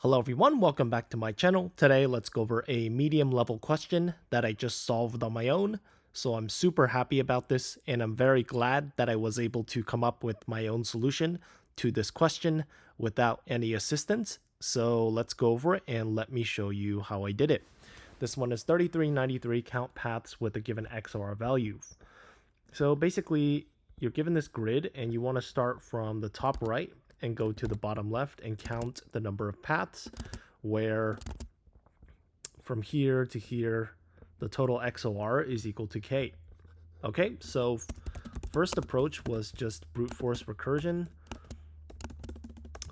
Hello everyone, welcome back to my channel. Today let's go over a medium level question that I just solved on my own. So I'm super happy about this and I'm very glad that I was able to come up with my own solution to this question without any assistance. So let's go over it and let me show you how I did it. This one is 3393 count paths with a given XOR value. So basically you're given this grid and you want to start from the top right and go to the bottom left and count the number of paths where from here to here the total XOR is equal to k. Okay, so first approach was just brute force recursion.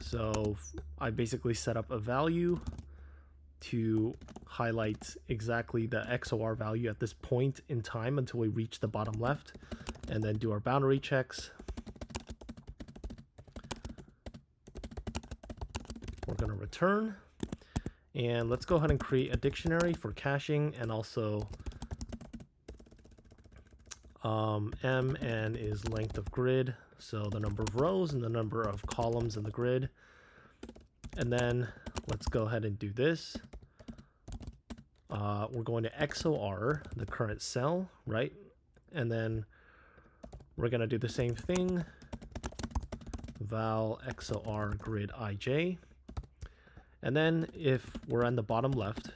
So I basically set up a value to highlight exactly the XOR value at this point in time until we reach the bottom left, and then do our boundary checks. We're going to return, and let's go ahead and create a dictionary for caching, and also mn is length of grid, so the number of rows and the number of columns in the grid. And then let's go ahead and do this. We're going to XOR the current cell, right? And then we're going to do the same thing, val XOR grid ij. And then if we're on the bottom left,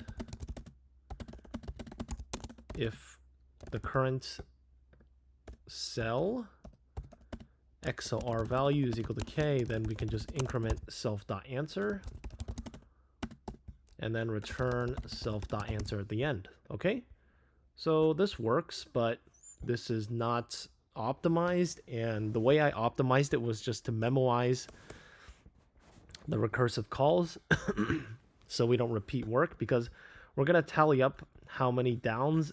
if the current cell XOR value is equal to k, then we can just increment self.answer and then return self.answer at the end. Okay, so this works, but this is not optimized, and the way I optimized it was just to memoize the recursive calls so we don't repeat work, because we're going to tally up how many downs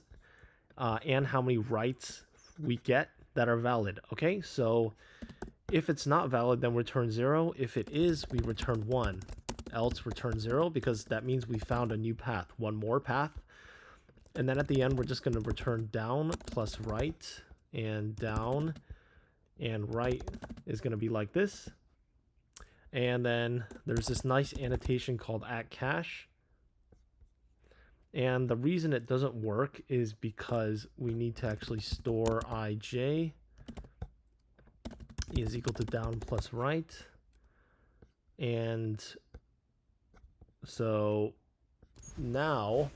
and how many writes we get that are valid. Okay, so if it's not valid, then return 0. If it is, we return 1. Else return 0, because that means we found a new path, one more path. And then at the end, we're just going to return down plus right, and down and right is going to be like this. And then there's this nice annotation called @cache. And the reason it doesn't work is because we need to actually store ij is equal to down plus right. And so now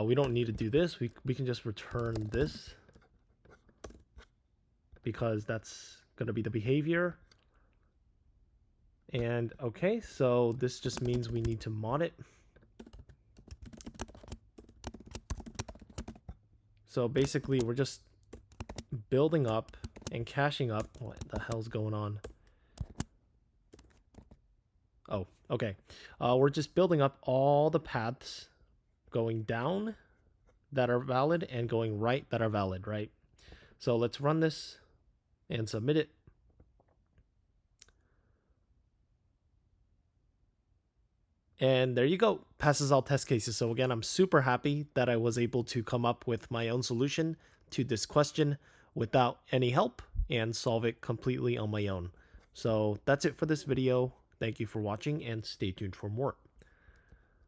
we don't need to do this. We can just return this, because that's going to be the behavior. And okay, so this just means we need to mod it. So basically we're just building up and caching up. What the hell's going on? Oh, okay. We're just building up all the paths going down that are valid and going right that are valid, right? So let's run this and submit it. And there you go, passes all test cases. So again, I'm super happy that I was able to come up with my own solution to this question without any help and solve it completely on my own. So that's it for this video. Thank you for watching and stay tuned for more.